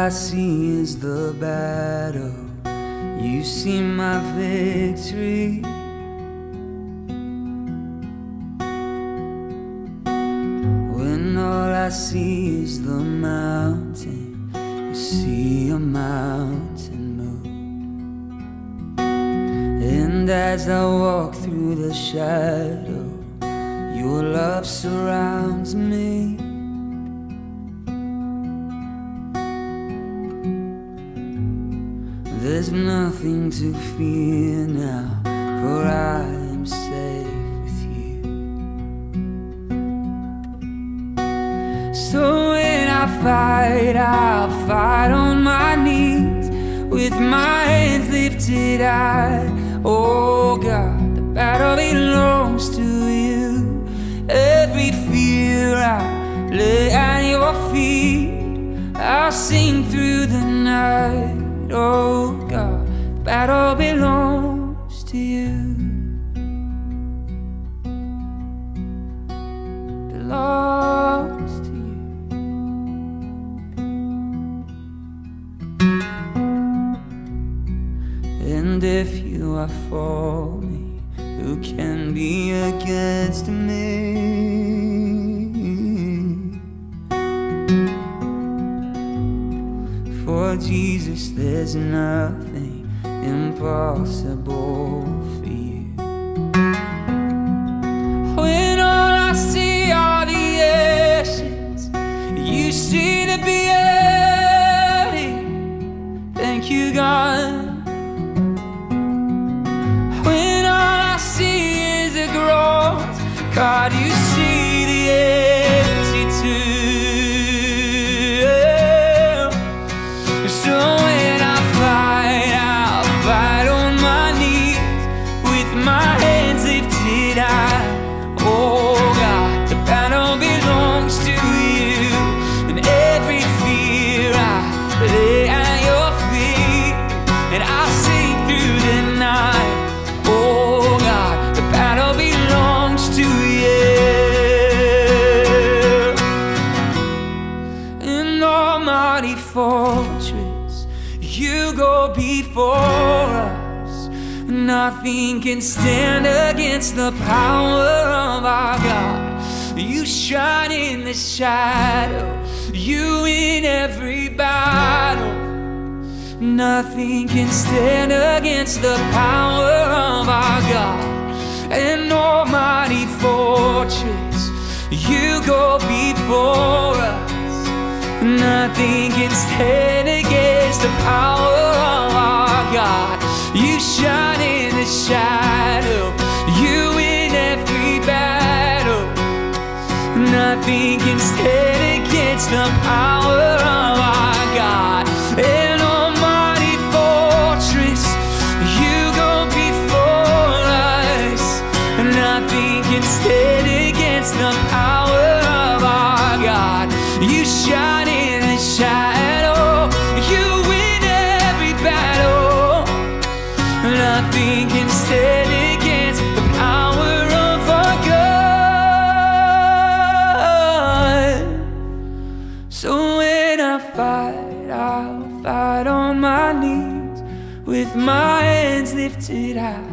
I see is the battle, you see my victory. When all I see is the mountain, you see a mountain move. And as I walk through the shadow, your love surrounds me. There's nothing to fear now, for I am safe with you. So when I fight, I'll fight on my knees, with my hands lifted high. Oh God, the battle belongs to you. Every fear I lay at your feet, I'll sing through the night. Oh God, the battle belongs to you. Belongs to you. And if you are for me, who can be against me? For Jesus, there's nothing impossible for you. When all I see are the ashes, you see the beauty. Thank you, God. When all I see is a cross, God, you see the empty tomb. So when I fight, I'll fight on my knees, with my hands lifted high. Oh God, the battle belongs to you. And every fear I lay at your feet, and I'll sing through the night. Oh God, the battle belongs to you. An almighty fortress, you go before us. Nothing can stand against the power of our God. You shine in the shadow, you win every battle. Nothing can stand against the power of our God. An almighty fortress, you go before us. Nothing can stand against the power of our God. You shine in the shadow, you win every battle. Nothing can stand against the power of our God. An almighty fortress, you go before us. Nothing can stand against the power of our God. You shine in the shadow, you win every battle. Nothing can stand against the power of our God. So when I fight, I'll fight on my knees, with my hands lifted high.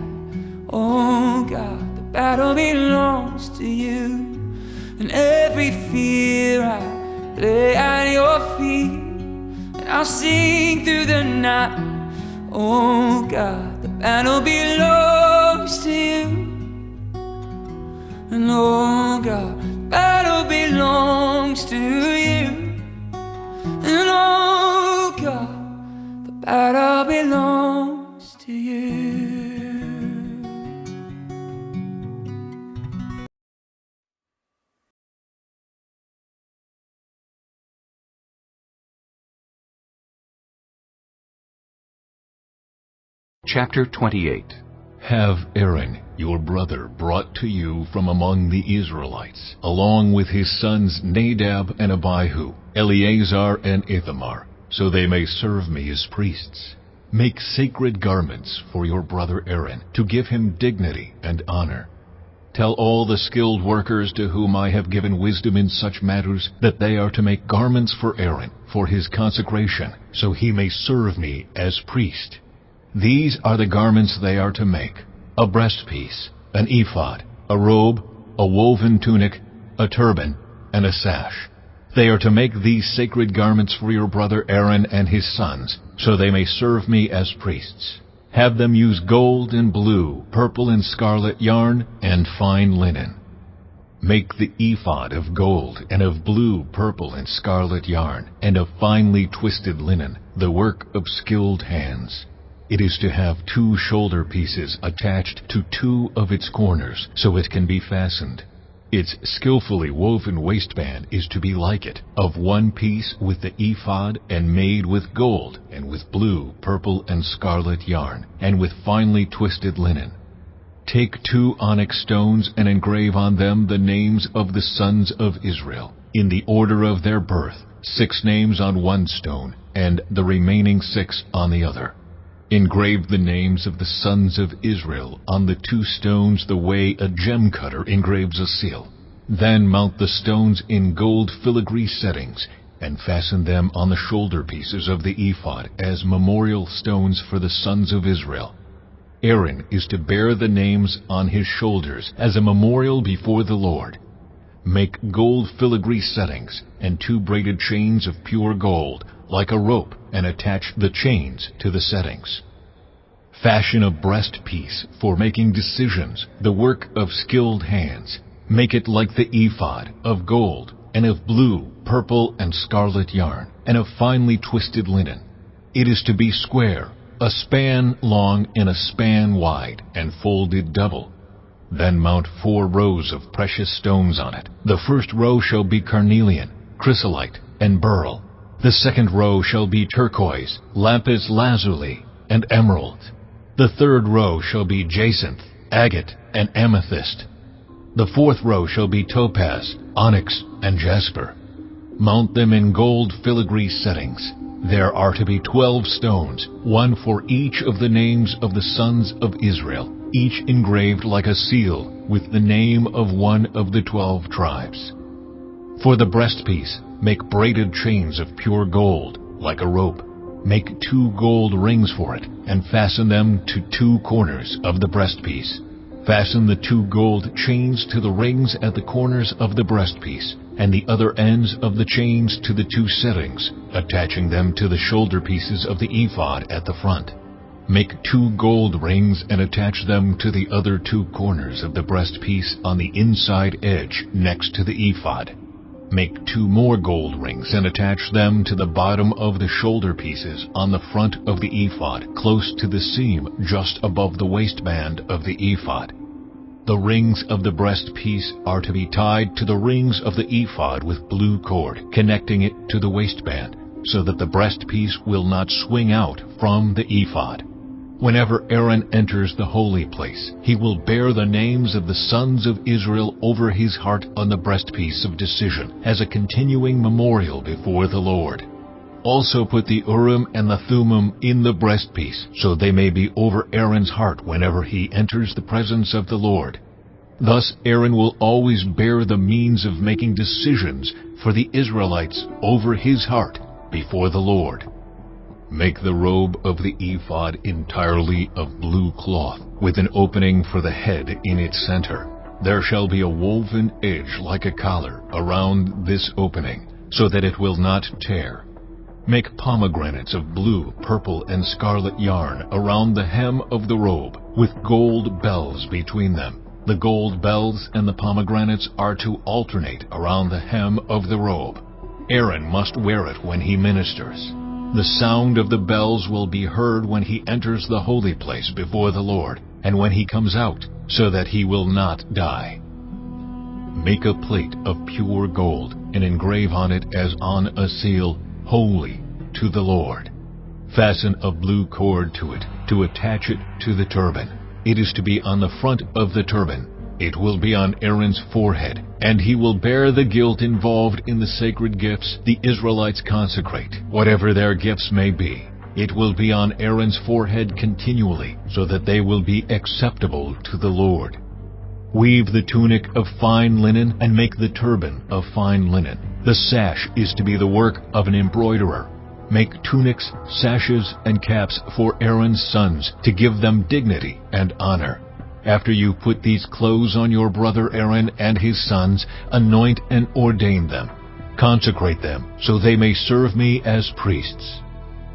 Oh God, the battle belongs to you. And every fear I lay at your feet, and I'll sing through the night. Oh God, the battle belongs to you. And oh God, the battle belongs to you. And oh God, the battle belongs to you. Chapter 28. Have Aaron, your brother, brought to you from among the Israelites, along with his sons Nadab and Abihu, Eleazar and Ithamar, so they may serve me as priests. Make sacred garments for your brother Aaron, to give him dignity and honor. Tell all the skilled workers to whom I have given wisdom in such matters that they are to make garments for Aaron, for his consecration, so he may serve me as priest. These are the garments they are to make: a breastpiece, an ephod, a robe, a woven tunic, a turban, and a sash. They are to make these sacred garments for your brother Aaron and his sons, so they may serve me as priests. Have them use gold and blue, purple and scarlet yarn, and fine linen. Make the ephod of gold and of blue, purple, and scarlet yarn, and of finely twisted linen, the work of skilled hands. It is to have 2 shoulder pieces attached to 2 of its corners, so it can be fastened. Its skillfully woven waistband is to be like it, of 1 piece with the ephod, and made with gold, and with blue, purple, and scarlet yarn, and with finely twisted linen. Take 2 onyx stones and engrave on them the names of the sons of Israel, in the order of their birth, 6 names on 1 stone, and the remaining 6 on the other. Engrave the names of the sons of Israel on the 2 stones the way a gem cutter engraves a seal. Then mount the stones in gold filigree settings, and fasten them on the shoulder pieces of the ephod as memorial stones for the sons of Israel. Aaron is to bear the names on his shoulders as a memorial before the Lord. Make gold filigree settings and 2 braided chains of pure gold, like a rope, and attach the chains to the settings. Fashion a breastpiece for making decisions, the work of skilled hands. Make it like the ephod, of gold, and of blue, purple, and scarlet yarn, and of finely twisted linen. It is to be square, a span long and a span wide, and folded double. Then mount 4 rows of precious stones on it. The first row shall be carnelian, chrysolite, and beryl. The second row shall be turquoise, lapis lazuli, and emerald. The third row shall be jacinth, agate, and amethyst. The 4th row shall be topaz, onyx, and jasper. Mount them in gold filigree settings. There are to be 12 stones, 1 for each of the names of the sons of Israel, each engraved like a seal with the name of one of the 12 tribes. For the breastpiece, make braided chains of pure gold, like a rope. Make 2 gold rings for it, and fasten them to 2 corners of the breastpiece. Fasten the 2 gold chains to the rings at the corners of the breastpiece, and the other ends of the chains to the 2 settings, attaching them to the shoulder pieces of the ephod at the front. Make 2 gold rings and attach them to the other 2 corners of the breastpiece on the inside edge next to the ephod. Make 2 more gold rings and attach them to the bottom of the shoulder pieces on the front of the ephod, close to the seam just above the waistband of the ephod. The rings of the breastpiece are to be tied to the rings of the ephod with blue cord, connecting it to the waistband, so that the breastpiece will not swing out from the ephod. Whenever Aaron enters the holy place, he will bear the names of the sons of Israel over his heart on the breastpiece of decision, as a continuing memorial before the Lord. Also put the Urim and the Thummim in the breastpiece, so they may be over Aaron's heart whenever he enters the presence of the Lord. Thus Aaron will always bear the means of making decisions for the Israelites over his heart before the Lord. Make the robe of the ephod entirely of blue cloth, with an opening for the head in its center. There shall be a woven edge like a collar around this opening, so that it will not tear. Make pomegranates of blue, purple, and scarlet yarn around the hem of the robe, with gold bells between them. The gold bells and the pomegranates are to alternate around the hem of the robe. Aaron must wear it when he ministers. The sound of the bells will be heard when he enters the holy place before the Lord, and when he comes out, so that he will not die. Make a plate of pure gold, and engrave on it as on a seal, "Holy to the Lord." Fasten a blue cord to it, to attach it to the turban. It is to be on the front of the turban. It will be on Aaron's forehead, and he will bear the guilt involved in the sacred gifts the Israelites consecrate, whatever their gifts may be. It will be on Aaron's forehead continually, so that they will be acceptable to the Lord. Weave the tunic of fine linen and make the turban of fine linen. The sash is to be the work of an embroiderer. Make tunics, sashes, and caps for Aaron's sons to give them dignity and honor. After you put these clothes on your brother Aaron and his sons, anoint and ordain them. Consecrate them so they may serve me as priests.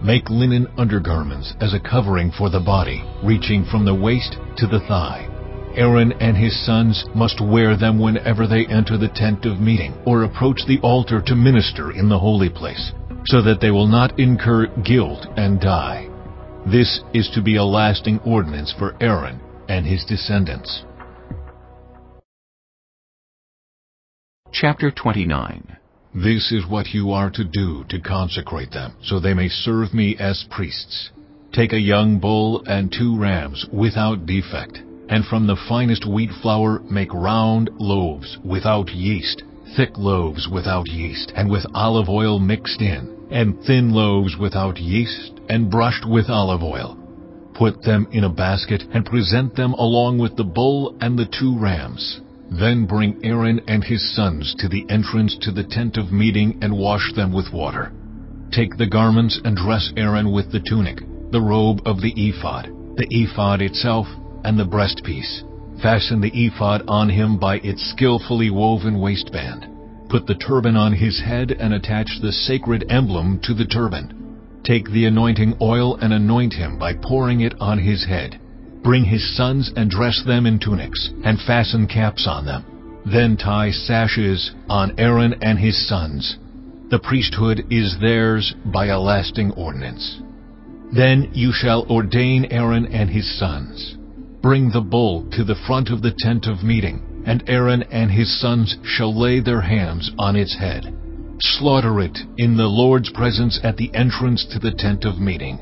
Make linen undergarments as a covering for the body, reaching from the waist to the thigh. Aaron and his sons must wear them whenever they enter the tent of meeting or approach the altar to minister in the holy place, so that they will not incur guilt and die. This is to be a lasting ordinance for Aaron and his descendants. Chapter 29. This is what you are to do to consecrate them, so they may serve me as priests. Take a young bull and 2 rams without defect, and from the finest wheat flour make round loaves without yeast, thick loaves without yeast, and with olive oil mixed in, and thin loaves without yeast, and brushed with olive oil. Put them in a basket and present them along with the bull and the 2 rams. Then bring Aaron and his sons to the entrance to the tent of meeting and wash them with water. Take the garments and dress Aaron with the tunic, the robe of the ephod itself, and the breastpiece. Fasten the ephod on him by its skillfully woven waistband. Put the turban on his head and attach the sacred emblem to the turban. Take the anointing oil and anoint him by pouring it on his head. Bring his sons and dress them in tunics, and fasten caps on them. Then tie sashes on Aaron and his sons. The priesthood is theirs by a lasting ordinance. Then you shall ordain Aaron and his sons. Bring the bull to the front of the tent of meeting, and Aaron and his sons shall lay their hands on its head. Slaughter it in the Lord's presence at the entrance to the tent of meeting.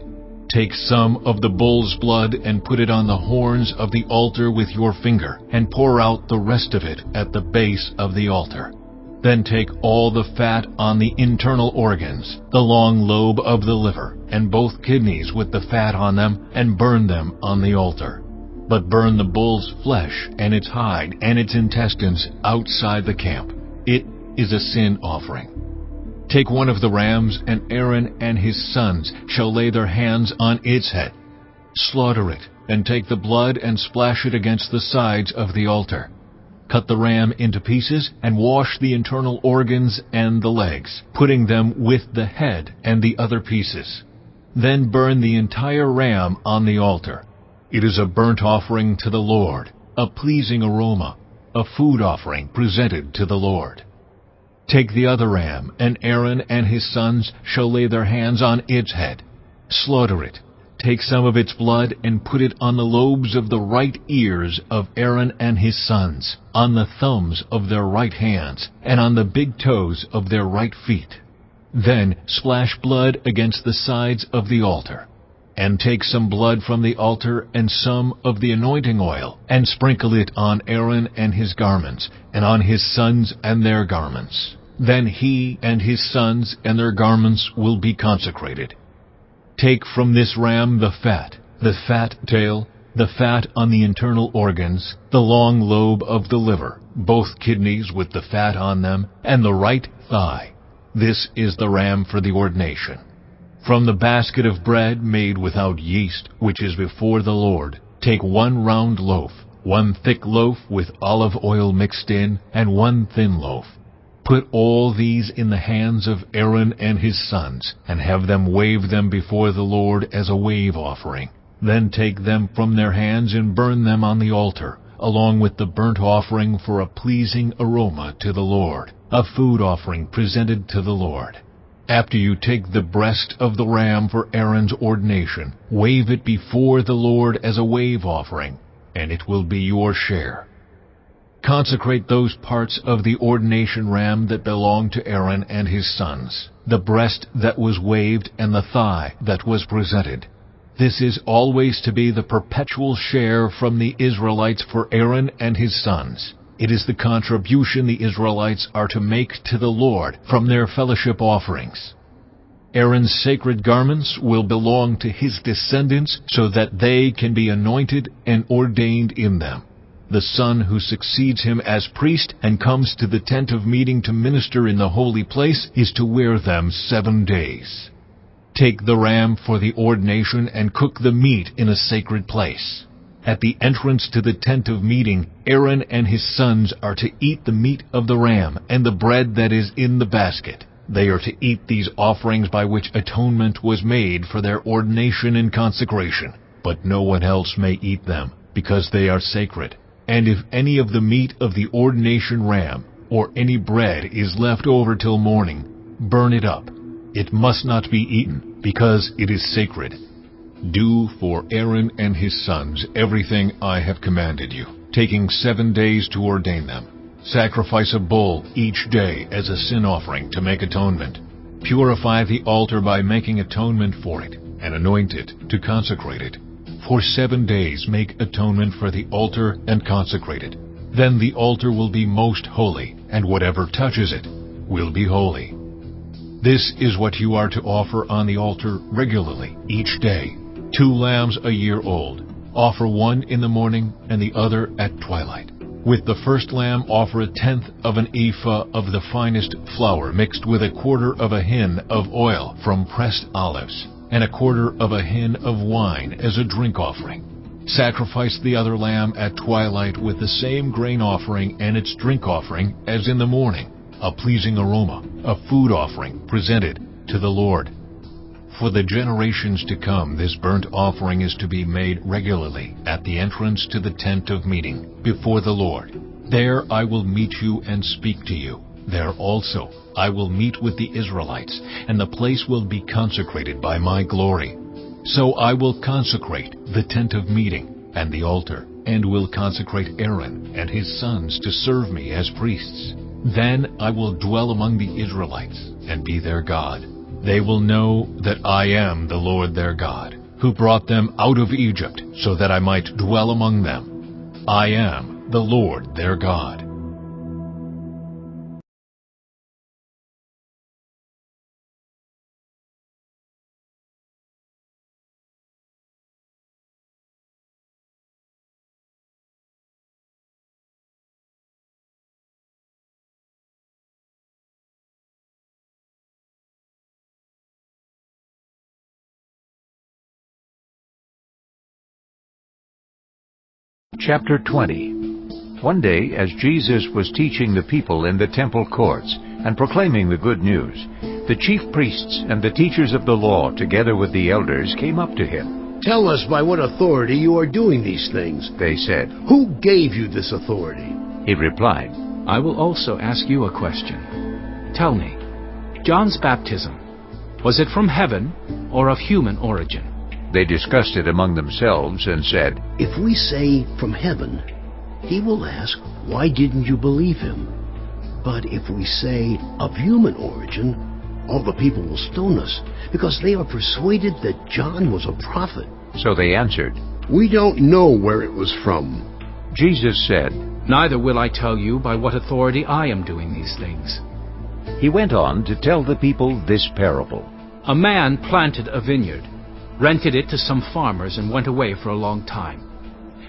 Take some of the bull's blood and put it on the horns of the altar with your finger, and pour out the rest of it at the base of the altar. Then take all the fat on the internal organs, the long lobe of the liver, and both kidneys with the fat on them, and burn them on the altar. But burn the bull's flesh and its hide and its intestines outside the camp. It is a sin offering. Take one of the rams, and Aaron and his sons shall lay their hands on its head. Slaughter it, and take the blood and splash it against the sides of the altar. Cut the ram into pieces, and wash the internal organs and the legs, putting them with the head and the other pieces. Then burn the entire ram on the altar. It is a burnt offering to the Lord, a pleasing aroma, a food offering presented to the Lord. Take the other ram, and Aaron and his sons shall lay their hands on its head. Slaughter it. Take some of its blood and put it on the lobes of the right ears of Aaron and his sons, on the thumbs of their right hands, and on the big toes of their right feet. Then splash blood against the sides of the altar. And take some blood from the altar and some of the anointing oil, and sprinkle it on Aaron and his garments, and on his sons and their garments. Then he and his sons and their garments will be consecrated. Take from this ram the fat tail, the fat on the internal organs, the long lobe of the liver, both kidneys with the fat on them, and the right thigh. This is the ram for the ordination. From the basket of bread made without yeast, which is before the Lord, take 1 round loaf, 1 thick loaf with olive oil mixed in, and 1 thin loaf. Put all these in the hands of Aaron and his sons, and have them wave them before the Lord as a wave offering. Then take them from their hands and burn them on the altar, along with the burnt offering for a pleasing aroma to the Lord, a food offering presented to the Lord. After you take the breast of the ram for Aaron's ordination, wave it before the Lord as a wave offering, and it will be your share. Consecrate those parts of the ordination ram that belong to Aaron and his sons, the breast that was waved and the thigh that was presented. This is always to be the perpetual share from the Israelites for Aaron and his sons. It is the contribution the Israelites are to make to the Lord from their fellowship offerings. Aaron's sacred garments will belong to his descendants so that they can be anointed and ordained in them. The son who succeeds him as priest and comes to the tent of meeting to minister in the holy place is to wear them 7 days. Take the ram for the ordination and cook the meat in a sacred place. At the entrance to the tent of meeting, Aaron and his sons are to eat the meat of the ram and the bread that is in the basket. They are to eat these offerings by which atonement was made for their ordination and consecration. But no one else may eat them, because they are sacred. And if any of the meat of the ordination ram or any bread is left over till morning, burn it up. It must not be eaten, because it is sacred. Do for Aaron and his sons everything I have commanded you, taking 7 days to ordain them. Sacrifice a bull each day as a sin offering to make atonement. Purify the altar by making atonement for it, and anoint it to consecrate it. For 7 days make atonement for the altar and consecrate it. Then the altar will be most holy, and whatever touches it will be holy. This is what you are to offer on the altar regularly each day: 2 lambs a year old. Offer one in the morning and the other at twilight. With the first lamb offer 1/10 of an ephah of the finest flour mixed with 1/4 of a hin of oil from pressed olives, and 1/4 of a hin of wine as a drink offering. Sacrifice the other lamb at twilight with the same grain offering and its drink offering as in the morning, a pleasing aroma, a food offering presented to the Lord. For the generations to come, this burnt offering is to be made regularly at the entrance to the tent of meeting before the Lord. There I will meet you and speak to you. There also I will meet with the Israelites, and the place will be consecrated by my glory. So I will consecrate the tent of meeting and the altar, and will consecrate Aaron and his sons to serve me as priests. Then I will dwell among the Israelites and be their God. They will know that I am the Lord their God, who brought them out of Egypt so that I might dwell among them. I am the Lord their God. Chapter 20. One day, as Jesus was teaching the people in the temple courts and proclaiming the good news, the chief priests and the teachers of the law, together with the elders, came up to him. "Tell us by what authority you are doing these things," they said. "Who gave you this authority?" He replied, I will also ask you a question. Tell me, John's baptism, was it from heaven or of human origin? They discussed it among themselves and said, "If we say from heaven, he will ask, why didn't you believe him? But if we say of human origin, all the people will stone us, because they are persuaded that John was a prophet." So they answered, "We don't know where it was from." Jesus said, Neither will I tell you by what authority I am doing these things. He went on to tell the people this parable. A man planted a vineyard, rented it to some farmers, and went away for a long time.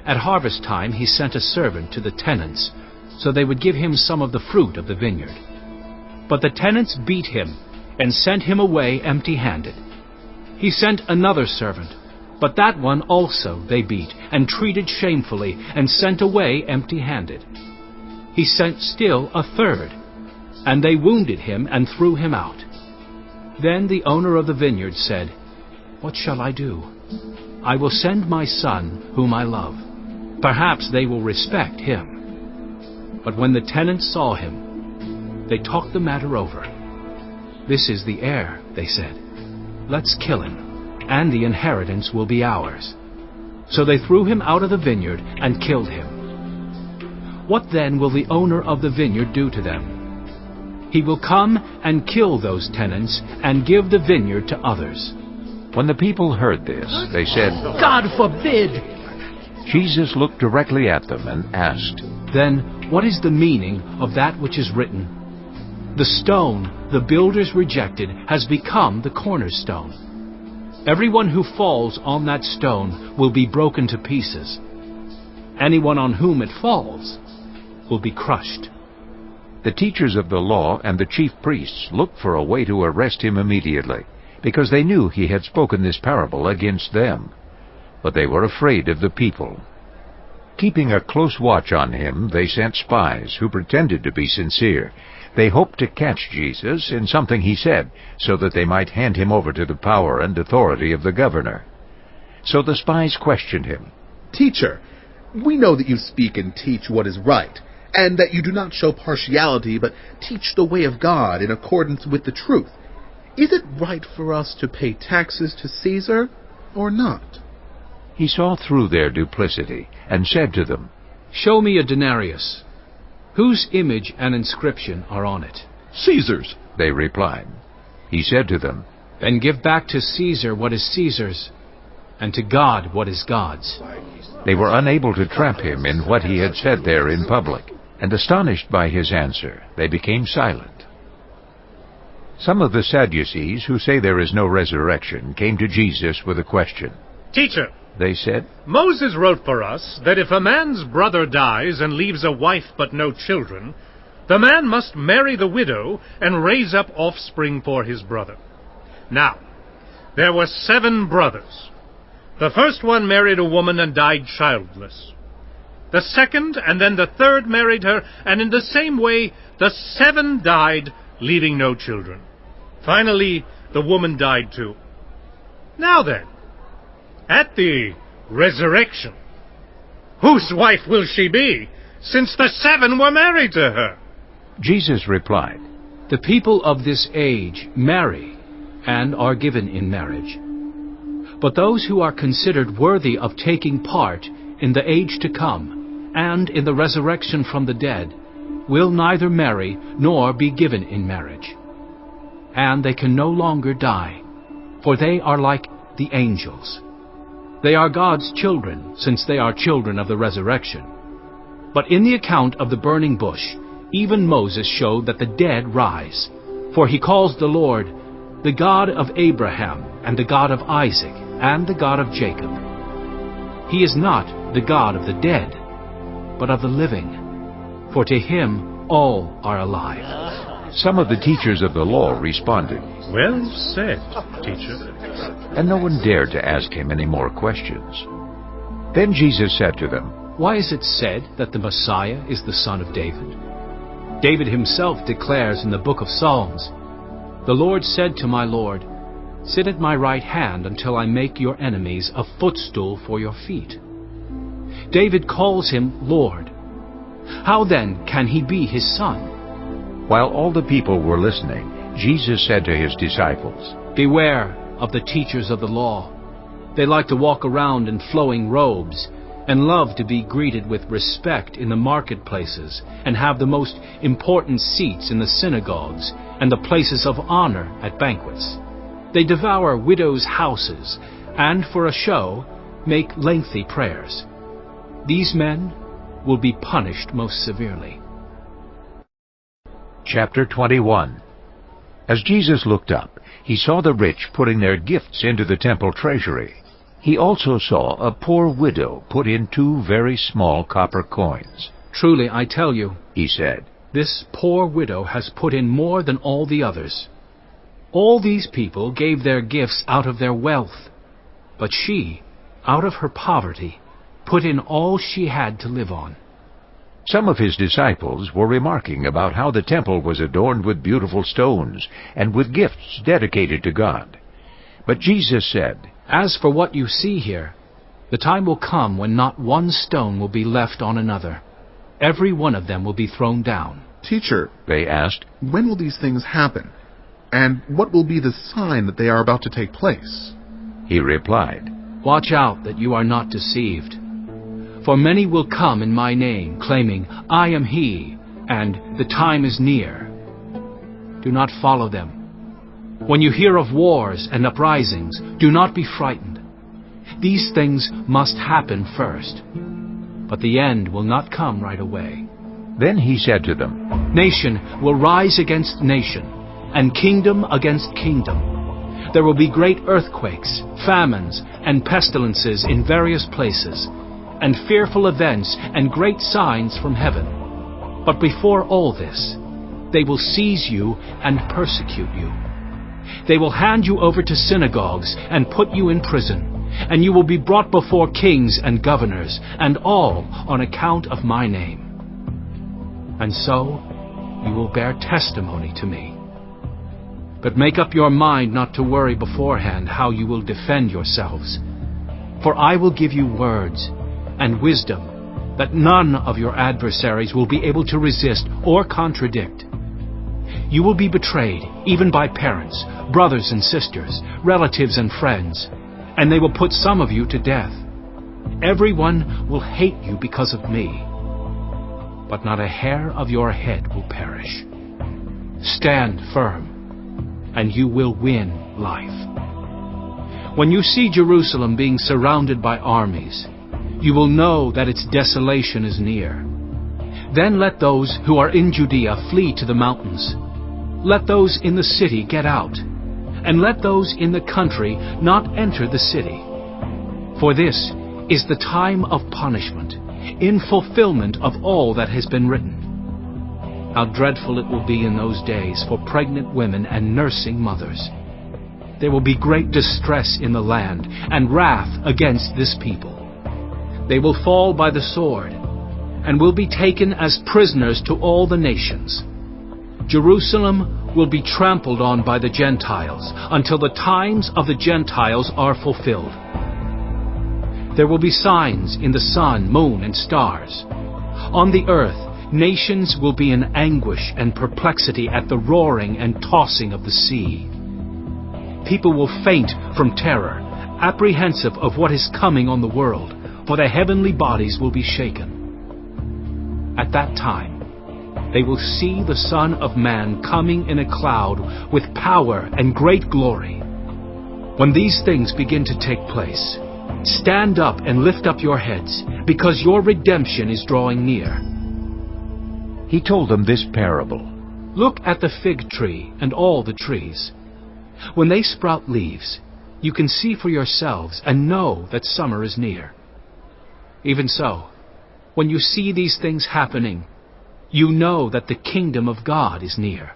At harvest time he sent a servant to the tenants, so they would give him some of the fruit of the vineyard. But the tenants beat him and sent him away empty-handed. He sent another servant, but that one also they beat and treated shamefully and sent away empty-handed. He sent still a third, and they wounded him and threw him out. Then the owner of the vineyard said, "What shall I do? I will send my son, whom I love. Perhaps they will respect him." But when the tenants saw him, they talked the matter over. "This is the heir," they said. "Let's kill him, and the inheritance will be ours." So they threw him out of the vineyard and killed him. What then will the owner of the vineyard do to them? He will come and kill those tenants and give the vineyard to others. When the people heard this, they said, "God forbid!" Jesus looked directly at them and asked, Then what is the meaning of that which is written? The stone the builders rejected has become the cornerstone. Everyone who falls on that stone will be broken to pieces. Anyone on whom it falls will be crushed." The teachers of the law and the chief priests looked for a way to arrest him immediately, because they knew he had spoken this parable against them. But they were afraid of the people. Keeping a close watch on him, they sent spies who pretended to be sincere. They hoped to catch Jesus in something he said, so that they might hand him over to the power and authority of the governor. So the spies questioned him. "Teacher, we know that you speak and teach what is right, and that you do not show partiality, but teach the way of God in accordance with the truth. Is it right for us to pay taxes to Caesar or not?" He saw through their duplicity and said to them, "Show me a denarius. Whose image and inscription are on it?" "Caesar's," they replied. He said to them, "Then give back to Caesar what is Caesar's, and to God what is God's." They were unable to trap him in what he had said there in public, and astonished by his answer, they became silent. Some of the Sadducees, who say there is no resurrection, came to Jesus with a question. "Teacher," they said, "Moses wrote for us that if a man's brother dies and leaves a wife but no children, the man must marry the widow and raise up offspring for his brother. Now, there were 7 brothers. The first one married a woman and died childless. The second and then the third married her, and in the same way the 7 died, leaving no children. Finally, the woman died too. Now then, at the resurrection, whose wife will she be, since the 7 were married to her?" Jesus replied, "The people of this age marry and are given in marriage. But those who are considered worthy of taking part in the age to come and in the resurrection from the dead will neither marry nor be given in marriage. And they can no longer die, for they are like the angels. They are God's children, since they are children of the resurrection. But in the account of the burning bush, even Moses showed that the dead rise. For he calls the Lord the God of Abraham, and the God of Isaac, and the God of Jacob. He is not the God of the dead, but of the living. For to him all are alive." Some of the teachers of the law responded, "Well said, teacher." and no one dared to ask him any more questions. Then Jesus said to them, "Why is it said that the Messiah is the son of David? David himself declares in the book of Psalms, 'The Lord said to my Lord, sit at my right hand until I make your enemies a footstool for your feet.' David calls him Lord. How then can he be his son?" While all the people were listening, Jesus said to his disciples, "Beware of the teachers of the law. They like to walk around in flowing robes and love to be greeted with respect in the marketplaces and have the most important seats in the synagogues and the places of honor at banquets. They devour widows' houses and, for a show, make lengthy prayers. These men will be punished most severely." Chapter 21. As Jesus looked up, he saw the rich putting their gifts into the temple treasury. He also saw a poor widow put in 2 very small copper coins. "Truly I tell you," he said, "this poor widow has put in more than all the others. All these people gave their gifts out of their wealth, but she, out of her poverty, put in all she had to live on." Some of his disciples were remarking about how the temple was adorned with beautiful stones and with gifts dedicated to God. But Jesus said, "As for what you see here, the time will come when not one stone will be left on another. Every one of them will be thrown down." "Teacher," they asked, "when will these things happen? And what will be the sign that they are about to take place?" He replied, "Watch out that you are not deceived. For many will come in my name, claiming, 'I am he,' and 'the time is near.' Do not follow them. When you hear of wars and uprisings, do not be frightened. These things must happen first, but the end will not come right away." Then he said to them, "Nation will rise against nation, and kingdom against kingdom. There will be great earthquakes, famines, and pestilences in various places, and fearful events and great signs from heaven. But before all this, they will seize you and persecute you. They will hand you over to synagogues and put you in prison, and you will be brought before kings and governors, and all on account of my name. And so you will bear testimony to me. But make up your mind not to worry beforehand how you will defend yourselves. For I will give you words and wisdom that none of your adversaries will be able to resist or contradict. You will be betrayed even by parents, brothers and sisters, relatives and friends, and they will put some of you to death. Everyone will hate you because of me, but not a hair of your head will perish. Stand firm, and you will win life. When you see Jerusalem being surrounded by armies, you will know that its desolation is near. Then let those who are in Judea flee to the mountains. Let those in the city get out, and let those in the country not enter the city. For this is the time of punishment, in fulfillment of all that has been written. How dreadful it will be in those days for pregnant women and nursing mothers. There will be great distress in the land, and wrath against this people. They will fall by the sword, and will be taken as prisoners to all the nations. Jerusalem will be trampled on by the Gentiles, until the times of the Gentiles are fulfilled. There will be signs in the sun, moon, and stars. On the earth, nations will be in anguish and perplexity at the roaring and tossing of the sea. People will faint from terror, apprehensive of what is coming on the world, for the heavenly bodies will be shaken. At that time, they will see the Son of Man coming in a cloud with power and great glory. When these things begin to take place, stand up and lift up your heads, because your redemption is drawing near. He told them this parable. Look at the fig tree and all the trees. When they sprout leaves, you can see for yourselves and know that summer is near. Even so, when you see these things happening, you know that the kingdom of God is near.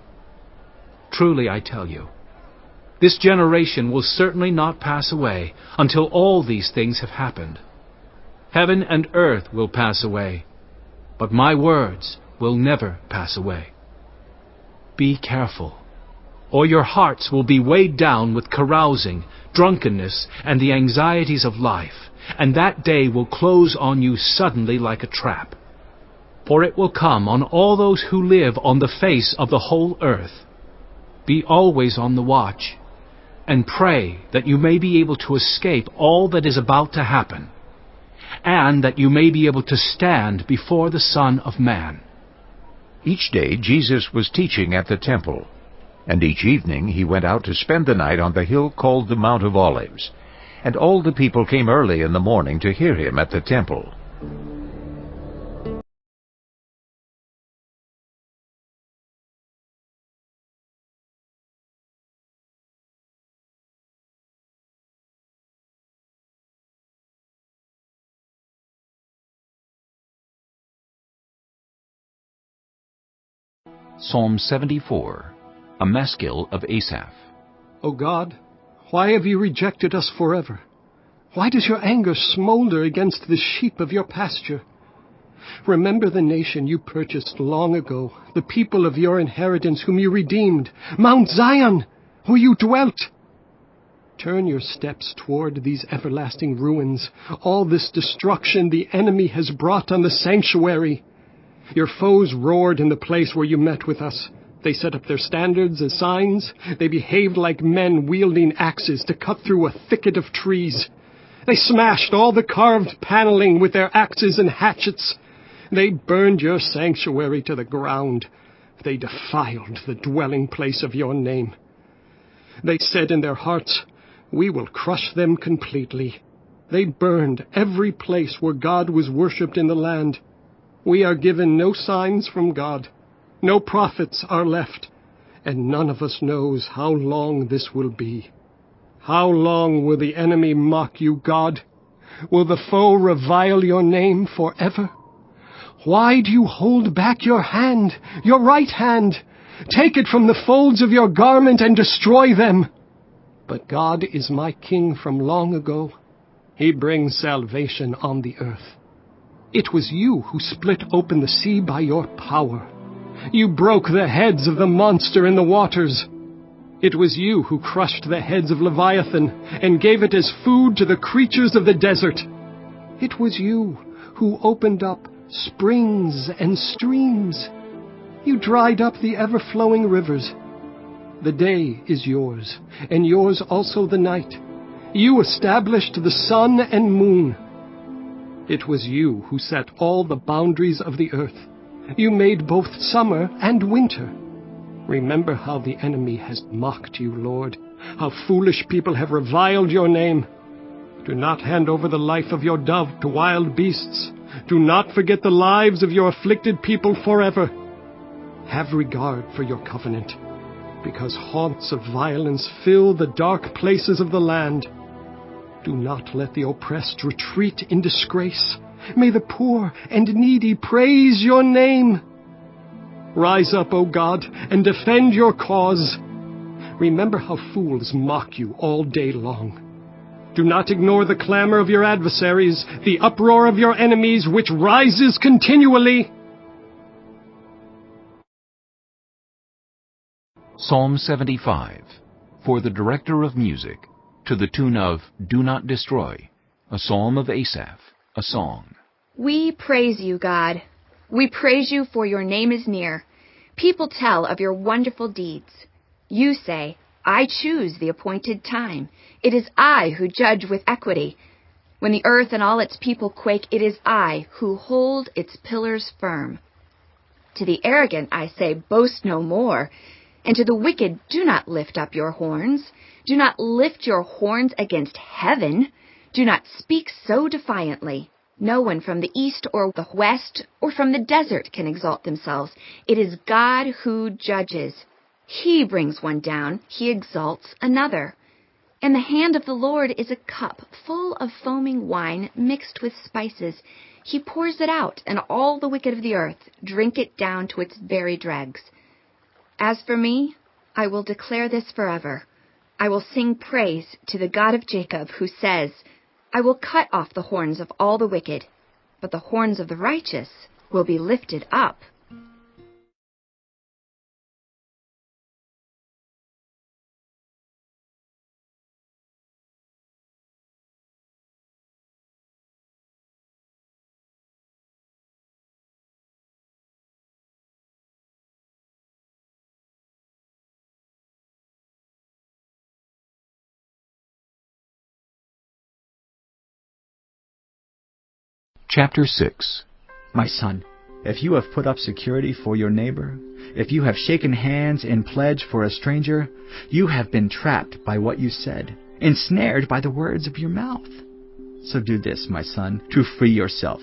Truly I tell you, this generation will certainly not pass away until all these things have happened. Heaven and earth will pass away, but my words will never pass away. Be careful, or your hearts will be weighed down with carousing, drunkenness, and the anxieties of life, and that day will close on you suddenly like a trap. For it will come on all those who live on the face of the whole earth. Be always on the watch, and pray that you may be able to escape all that is about to happen, and that you may be able to stand before the Son of Man. Each day Jesus was teaching at the temple, and each evening he went out to spend the night on the hill called the Mount of Olives. And all the people came early in the morning to hear him at the temple. Psalm 74, a Maskil of Asaph. O God, why have you rejected us forever? Why does your anger smolder against the sheep of your pasture? Remember the nation you purchased long ago, the people of your inheritance whom you redeemed, Mount Zion, where you dwelt. Turn your steps toward these everlasting ruins, all this destruction the enemy has brought on the sanctuary. Your foes roared in the place where you met with us. They set up their standards as signs. They behaved like men wielding axes to cut through a thicket of trees. They smashed all the carved paneling with their axes and hatchets. They burned your sanctuary to the ground. They defiled the dwelling place of your name. They said in their hearts, "We will crush them completely." They burned every place where God was worshipped in the land. We are given no signs from God. No prophets are left, and none of us knows how long this will be. How long will the enemy mock you, God? Will the foe revile your name forever? Why do you hold back your hand, your right hand? Take it from the folds of your garment and destroy them. But God is my king from long ago. He brings salvation on the earth. It was you who split open the sea by your power. You broke the heads of the monster in the waters. It was you who crushed the heads of Leviathan and gave it as food to the creatures of the desert. It was you who opened up springs and streams. You dried up the ever-flowing rivers. The day is yours, and yours also the night. You established the sun and moon. It was you who set all the boundaries of the earth. You made both summer and winter. Remember how the enemy has mocked you, Lord, how foolish people have reviled your name. Do not hand over the life of your dove to wild beasts. Do not forget the lives of your afflicted people forever. Have regard for your covenant, because haunts of violence fill the dark places of the land. Do not let the oppressed retreat in disgrace. May the poor and needy praise your name. Rise up, O God, and defend your cause. Remember how fools mock you all day long. Do not ignore the clamor of your adversaries, the uproar of your enemies, which rises continually. Psalm 75, for the director of music, to the tune of Do Not Destroy, a psalm of Asaph, a song. We praise you, God. We praise you, for your name is near. People tell of your wonderful deeds. You say, I choose the appointed time. It is I who judge with equity. When the earth and all its people quake, it is I who hold its pillars firm. To the arrogant I say, boast no more. And to the wicked, do not lift up your horns. Do not lift your horns against heaven. Do not speak so defiantly. No one from the east or the west or from the desert can exalt themselves. It is God who judges. He brings one down, he exalts another. In the hand of the Lord is a cup full of foaming wine mixed with spices. He pours it out, and all the wicked of the earth drink it down to its very dregs. As for me, I will declare this forever. I will sing praise to the God of Jacob, who says, I will cut off the horns of all the wicked, but the horns of the righteous will be lifted up. Chapter 6. My son, if you have put up security for your neighbor, if you have shaken hands in pledge for a stranger, you have been trapped by what you said, ensnared by the words of your mouth. So do this, my son, to free yourself.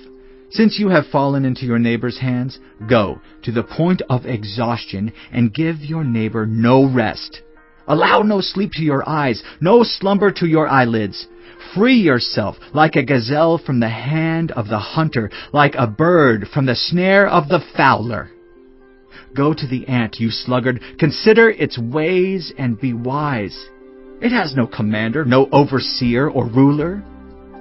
Since you have fallen into your neighbor's hands, go to the point of exhaustion and give your neighbor no rest. Allow no sleep to your eyes, no slumber to your eyelids. Free yourself like a gazelle from the hand of the hunter, like a bird from the snare of the fowler. Go to the ant, you sluggard, consider its ways and be wise. It has no commander, no overseer or ruler,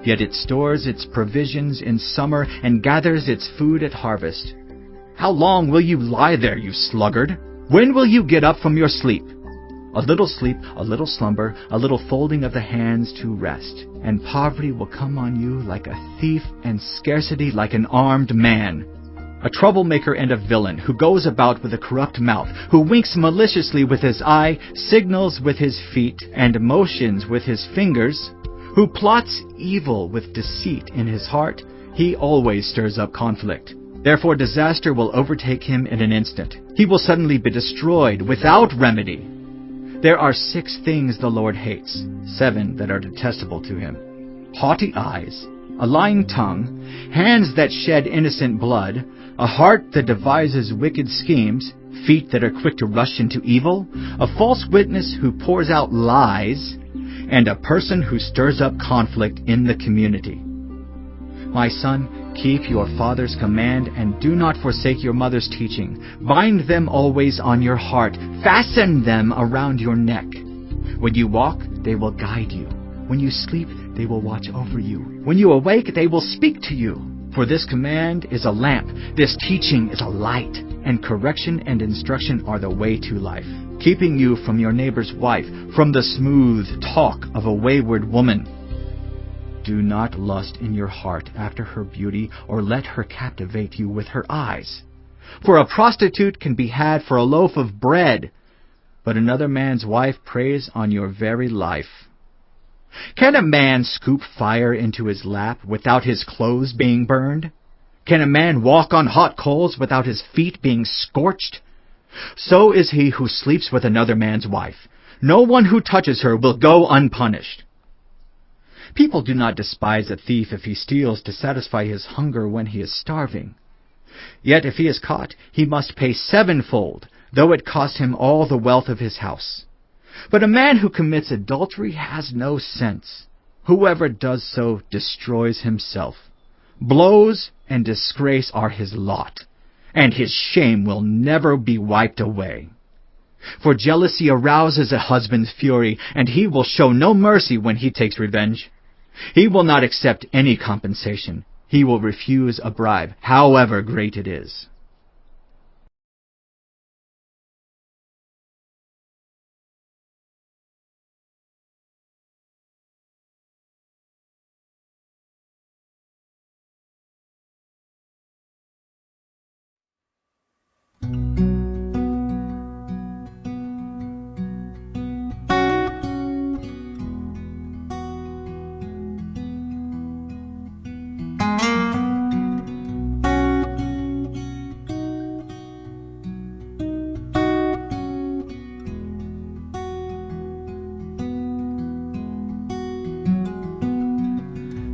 yet it stores its provisions in summer and gathers its food at harvest. How long will you lie there, you sluggard? When will you get up from your sleep? A little sleep, a little slumber, a little folding of the hands to rest, and poverty will come on you like a thief, and scarcity like an armed man. A troublemaker and a villain, who goes about with a corrupt mouth, who winks maliciously with his eye, signals with his feet, and motions with his fingers, who plots evil with deceit in his heart, he always stirs up conflict. Therefore disaster will overtake him in an instant. He will suddenly be destroyed without remedy. There are 6 things the Lord hates, 7 that are detestable to him: haughty eyes, a lying tongue, hands that shed innocent blood, a heart that devises wicked schemes, feet that are quick to rush into evil, a false witness who pours out lies, and a person who stirs up conflict in the community. My son, keep your father's command and do not forsake your mother's teaching. Bind them always on your heart. Fasten them around your neck. When you walk, they will guide you. When you sleep, they will watch over you. When you awake, they will speak to you. For this command is a lamp, this teaching is a light, and correction and instruction are the way to life, keeping you from your neighbor's wife, from the smooth talk of a wayward woman. Do not lust in your heart after her beauty, or let her captivate you with her eyes. For a prostitute can be had for a loaf of bread, but another man's wife preys on your very life. Can a man scoop fire into his lap without his clothes being burned? Can a man walk on hot coals without his feet being scorched? So is he who sleeps with another man's wife. No one who touches her will go unpunished. People do not despise a thief if he steals to satisfy his hunger when he is starving. Yet if he is caught, he must pay sevenfold, though it cost him all the wealth of his house. But a man who commits adultery has no sense. Whoever does so destroys himself. Blows and disgrace are his lot, and his shame will never be wiped away. For jealousy arouses a husband's fury, and he will show no mercy when he takes revenge. He will not accept any compensation. He will refuse a bribe, however great it is.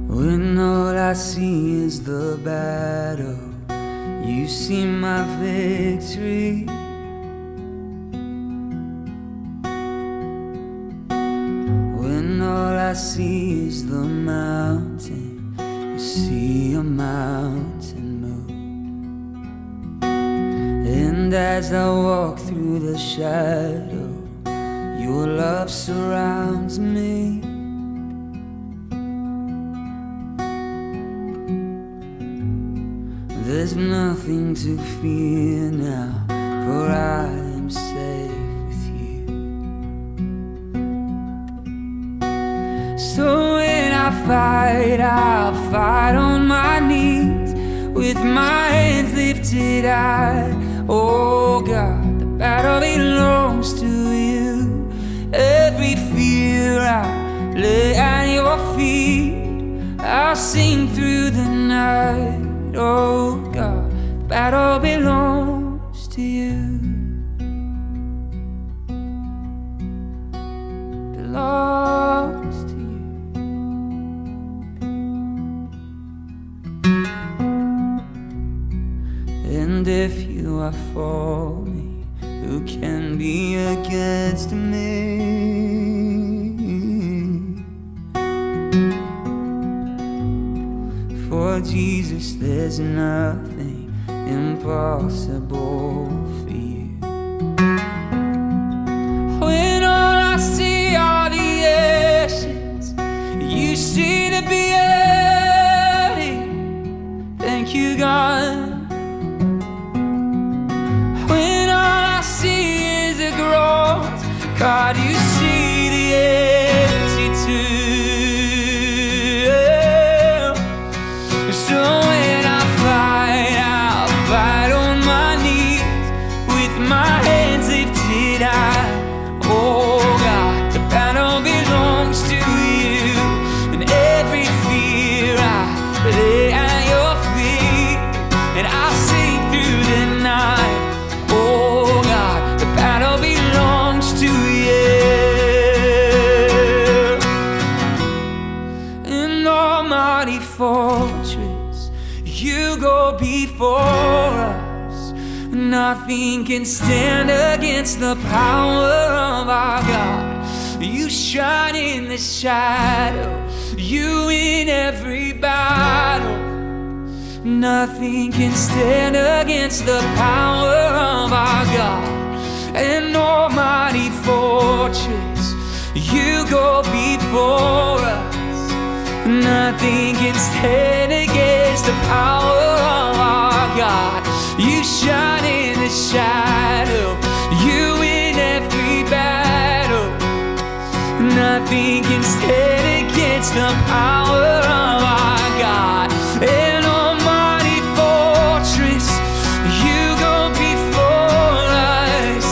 When all I see is the battle, you see my victory. When all I see is the mountain, you see a mountain move. And as I walk through the shadow, your love surrounds me. There's nothing to fear now, for I am safe with you. So when I fight, I'll fight on my knees, with my hands lifted high. Oh God, the battle belongs to you. Every fear I lay at your feet, I'll sing through the night. Oh God, the battle belongs to you. Belongs to you. And if you are for me, who can be against me? For Jesus, there's nothing impossible for you. When all I see are the ashes, you see the beauty. Thank you, God. When all I see is a cross, God, you see the empty tomb. So when I fight, I'll fight on my knees, with my hands lifted high. Oh God, the battle belongs to you. And every fear I lay at your feet, and I'll sing through the night. Oh God, the battle belongs to you. An almighty fortress, you go before us. Nothing can stand against the power of our God. You shine in the shadow, you in every battle. Nothing can stand against the power of our God. An almighty fortress, you go before us. Nothing can stand against the power of our God. You shine in the shadow, you win every battle. Nothing can stand against the power of our God. An almighty fortress, you go before us.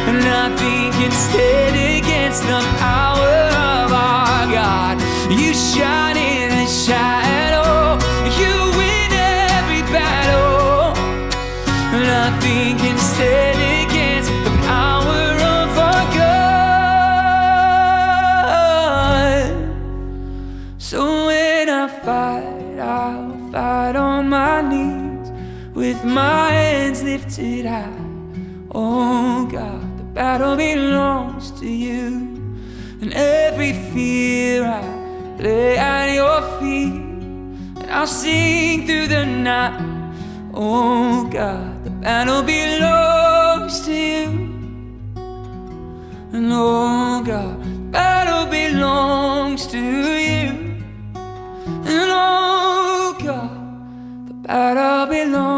Nothing can stand against the power of our God. You shine in the shadow, you win every battle. Nothing can stand against the power of our God. So when I fight, I'll fight on my knees with my hands lifted high. Oh God, the battle belongs to you, and every fear I lay at your feet, and I'll sing through the night. Oh God, the battle belongs to you, and oh God, the battle belongs to you, and oh God, the battle belongs